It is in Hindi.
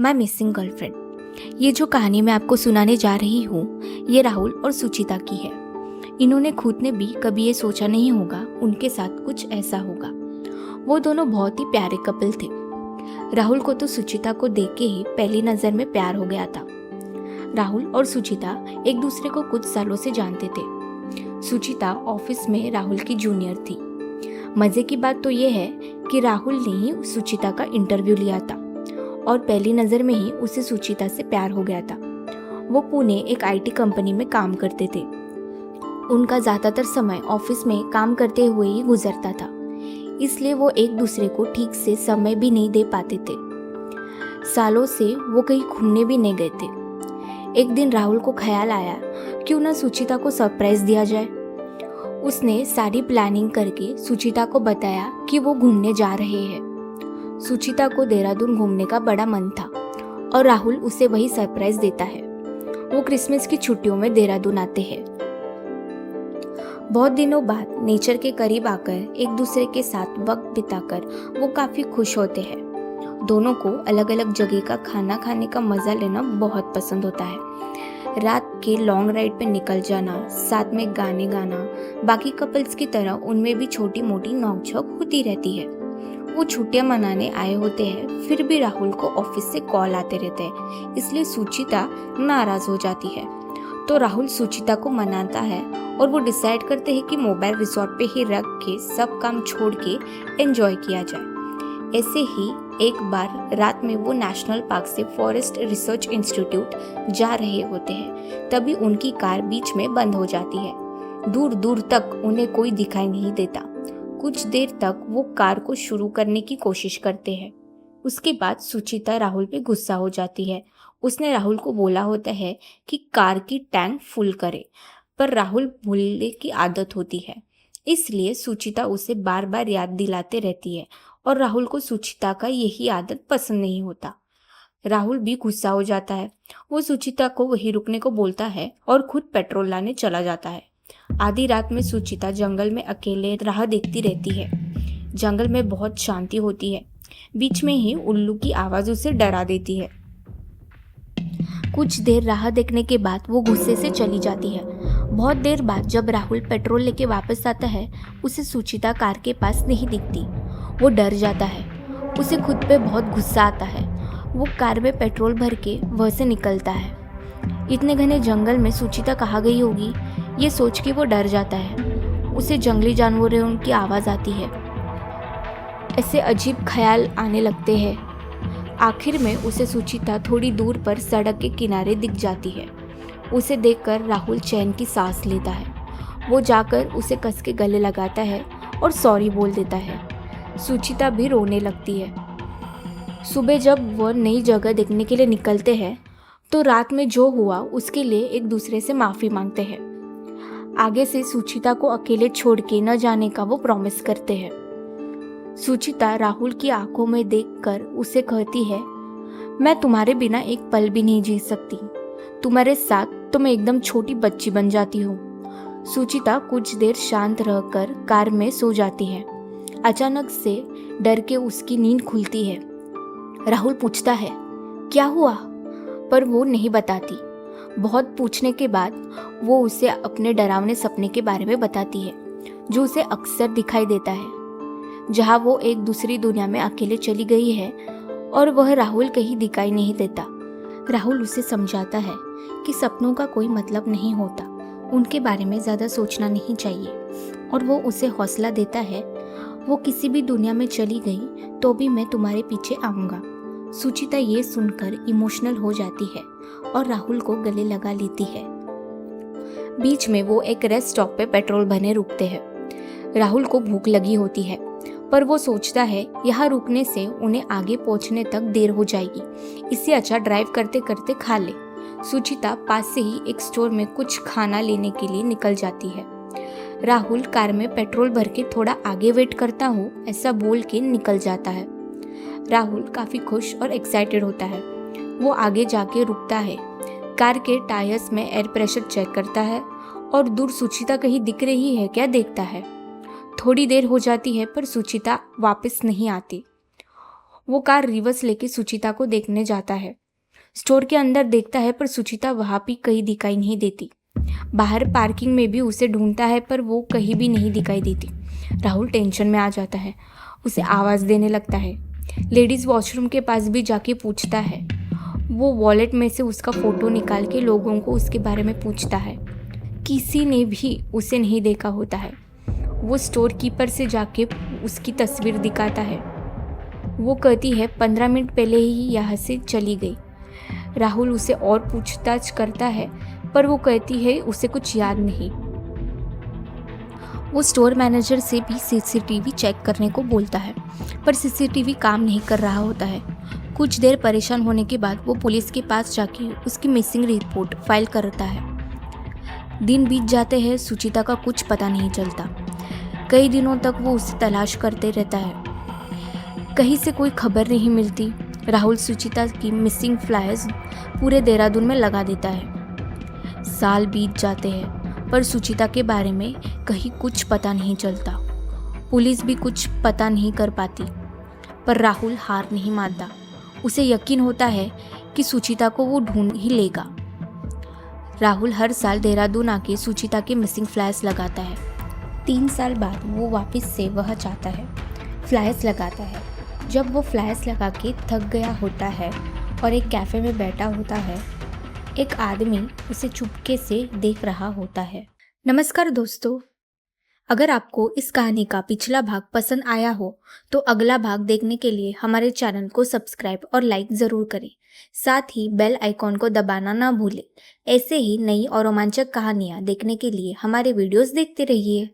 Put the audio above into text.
My missing girlfriend. ये जो कहानी मैं आपको सुनाने जा रही हूँ, ये राहुल और सुचिता की है। इन्होंने खुद ने भी कभी ये सोचा नहीं होगा उनके साथ कुछ ऐसा होगा। वो दोनों बहुत ही प्यारे कपल थे। राहुल को तो सुचिता को देख के ही पहली नज़र में प्यार हो गया था। राहुल और सुचिता एक दूसरे को कुछ सालों से जानते थे। सुचिता ऑफिस में राहुल की जूनियर थी। मज़े की बात तो ये है कि राहुल ने ही सुचिता का इंटरव्यू लिया था और पहली नज़र में ही उसे सुचिता से प्यार हो गया था। वो पुणे एक आईटी कंपनी में काम करते थे। उनका ज़्यादातर समय ऑफिस में काम करते हुए ही गुजरता था, इसलिए वो एक दूसरे को ठीक से समय भी नहीं दे पाते थे। सालों से वो कहीं घूमने भी नहीं गए थे। एक दिन राहुल को ख्याल आया क्यों ना सुचिता को सरप्राइज दिया जाए। उसने सारी प्लानिंग करके सुचिता को बताया कि वो घूमने जा रहे हैं। सुचिता को देहरादून घूमने का बड़ा मन था और राहुल उसे वही सरप्राइज देता है। वो क्रिसमस की छुट्टियों में देहरादून आते हैं। बहुत दिनों बाद नेचर के करीब आकर एक दूसरे के साथ वक्त बिताकर वो काफ़ी खुश होते हैं। दोनों को अलग अलग जगह का खाना खाने का मज़ा लेना बहुत पसंद होता है। रात के लॉन्ग राइड पे निकल जाना, साथ में गाने गाना, बाकी कपल्स की तरह उनमें भी छोटी मोटी नोकझोंक होती रहती है। वो छुट्टियां मनाने आए होते हैं, फिर भी राहुल को ऑफिस से कॉल आते रहते हैं, इसलिए सुचिता नाराज हो जाती है। तो राहुल सुचिता को मनाता है और वो डिसाइड करते हैं कि मोबाइल रिसोर्ट पे ही रख के सब काम छोड़ के एंजॉय किया जाए। ऐसे ही एक बार रात में वो नेशनल पार्क से फॉरेस्ट रिसर्च इंस्टीट्यूट जा रहे होते हैं, तभी उनकी कार बीच में बंद हो जाती है। दूर दूर तक उन्हें कोई दिखाई नहीं देता। कुछ देर तक वो कार को शुरू करने की कोशिश करते हैं। उसके बाद सुचिता राहुल पे गुस्सा हो जाती है। उसने राहुल को बोला होता है कि कार की टैंक फुल करे, पर राहुल भूलने की आदत होती है, इसलिए सुचिता उसे बार बार याद दिलाते रहती है और राहुल को सुचिता का यही आदत पसंद नहीं होता। राहुल भी गुस्सा हो जाता है। वो सुचिता को वहीं रुकने को बोलता है और खुद पेट्रोल लाने चला जाता है। आधी रात में सुचिता जंगल में अकेले राह देखती रहती है। जंगल में बहुत शांति होती है। बीच में ही उल्लू की आवाज़ उसे डरा देती है। कुछ देर राह देखने के बाद वो गुस्से से चली जाती है। बहुत देर बाद जब राहुल पेट्रोल लेके वापस आता है, उसे सुचिता कार के पास नहीं दिखती। वो डर जाता है। उसे खुद पे बहुत गुस्सा आता है। वो कार में पेट्रोल भर के वहाँ से निकलता है। इतने घने जंगल में सुचिता कहाँ गई होगी, ये सोच के वो डर जाता है। उसे जंगली जानवरों की आवाज़ आती है। ऐसे अजीब ख्याल आने लगते हैं। आखिर में उसे सुचिता थोड़ी दूर पर सड़क के किनारे दिख जाती है। उसे देखकर राहुल चैन की सांस लेता है। वो जाकर उसे कस के गले लगाता है और सॉरी बोल देता है। सुचिता भी रोने लगती है। सुबह जब वह नई जगह देखने के लिए निकलते हैं, तो रात में जो हुआ उसके लिए एक दूसरे से माफ़ी मांगते हैं। आगे से सुचिता को अकेले छोड़ के न जाने का वो प्रॉमिस करते हैं। सुचिता राहुल की आंखों में देखकर उसे कहती है, मैं तुम्हारे बिना एक पल भी नहीं जी सकती। तुम्हारे साथ तो मैं एकदम छोटी बच्ची बन जाती हूँ। सुचिता कुछ देर शांत रहकर कार में सो जाती है। अचानक से डर के उसकी नींद खुलती है। राहुल पूछता है, क्या हुआ? पर वो नहीं बताती। बहुत पूछने के बाद वो उसे अपने डरावने सपने के बारे में बताती है, जो उसे अक्सर दिखाई देता है, जहाँ वो एक दूसरी दुनिया में अकेले चली गई है और वह राहुल कहीं दिखाई नहीं देता। राहुल उसे समझाता है कि सपनों का कोई मतलब नहीं होता, उनके बारे में ज़्यादा सोचना नहीं चाहिए, और वो उसे हौसला देता है, वो किसी भी दुनिया में चली गई तो भी मैं तुम्हारे पीछे आऊँगा। सुचिता ये सुनकर इमोशनल हो जाती है और राहुल को गले लगा लेती है। बीच में वो एक रेस्ट स्टॉप पे पेट्रोल भरने रुकते हैं। राहुल को भूख लगी होती है, पर वो सोचता है यहाँ रुकने से उन्हें आगे पहुँचने तक देर हो जाएगी, इससे अच्छा ड्राइव करते करते खा ले। सुचिता पास से ही एक स्टोर में कुछ खाना लेने के लिए निकल जाती है। राहुल कार में पेट्रोल भर के थोड़ा आगे वेट करता हूँ, ऐसा बोल के निकल जाता है। राहुल काफ़ी खुश और एक्साइटेड होता है। वो आगे जाके रुकता है, कार के टायर्स में एयर प्रेशर चेक करता है और दूर सुचिता कहीं दिख रही है क्या देखता है। थोड़ी देर हो जाती है पर सुचिता वापस नहीं आती। वो कार रिवर्स लेके सुचिता को देखने जाता है। स्टोर के अंदर देखता है पर सुचिता वहां भी कहीं दिखाई नहीं देती। बाहर पार्किंग में भी उसे ढूंढता है पर वो कहीं भी नहीं दिखाई देती। राहुल टेंशन में आ जाता है, उसे आवाज़ देने लगता है। लेडीज़ वॉशरूम के पास भी जाके पूछता है। वो वॉलेट में से उसका फ़ोटो निकाल के लोगों को उसके बारे में पूछता है। किसी ने भी उसे नहीं देखा होता है। वो स्टोर कीपर से जाके उसकी तस्वीर दिखाता है। वो कहती है 15 मिनट पहले ही यहाँ से चली गई। राहुल उसे और पूछताछ करता है पर वो कहती है उसे कुछ याद नहीं। वो स्टोर मैनेजर से भी सीसीटीवी चेक करने को बोलता है पर सीसीटीवी काम नहीं कर रहा होता है। कुछ देर परेशान होने के बाद वो पुलिस के पास जाके उसकी मिसिंग रिपोर्ट फाइल करता है। दिन बीत जाते हैं, सुचिता का कुछ पता नहीं चलता। कई दिनों तक वो उसे तलाश करते रहता है, कहीं से कोई खबर नहीं मिलती। राहुल सुचिता की मिसिंग फ्लायर्स पूरे देहरादून में लगा देता है। साल बीत जाते हैं पर सुचिता के बारे में कहीं कुछ पता नहीं चलता। पुलिस भी कुछ पता नहीं कर पाती पर राहुल हार नहीं मानता। उसे यकीन होता है कि सुचिता को वो ढूंढ ही लेगा। राहुल हर साल देहरादून आके सुचिता के मिसिंग फ्लायर्स लगाता है। 3 साल बाद वो वापस से वह चाहता है, फ्लायर्स लगाता है। जब वो फ्लायर्स लगा के थक गया होता है और एक कैफ़े में बैठा होता है, एक आदमी उसे चुपके से देख रहा होता है। नमस्कार दोस्तों, अगर आपको इस कहानी का पिछला भाग पसंद आया हो तो अगला भाग देखने के लिए हमारे चैनल को सब्सक्राइब और लाइक ज़रूर करें। साथ ही बेल आइकॉन को दबाना ना भूलें। ऐसे ही नई और रोमांचक कहानियाँ देखने के लिए हमारे वीडियोस देखते रहिए।